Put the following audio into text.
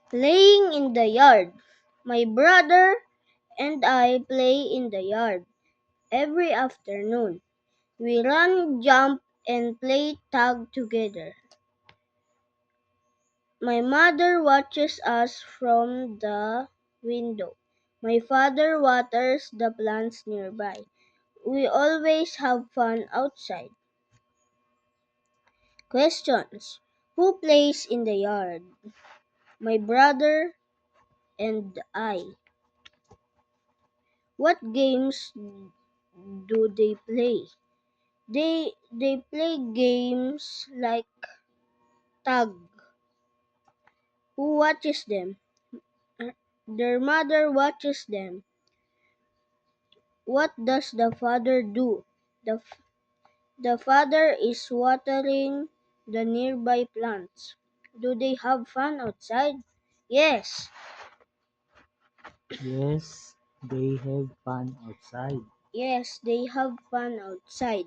Playing in the yard. My brother and I play in the yard every afternoon. We run, jump, and play tag together. My mother watches us from the window. My father waters the plants nearby. We always have fun outside. Questions. Who plays in the yard? My brother and I. What games do they play? They play games like tag. Who watches them? Their mother watches them. What does the father do? The, the father is watering the nearby plants. Do they have fun outside? Yes. Yes, they have fun outside. Yes, they have fun outside.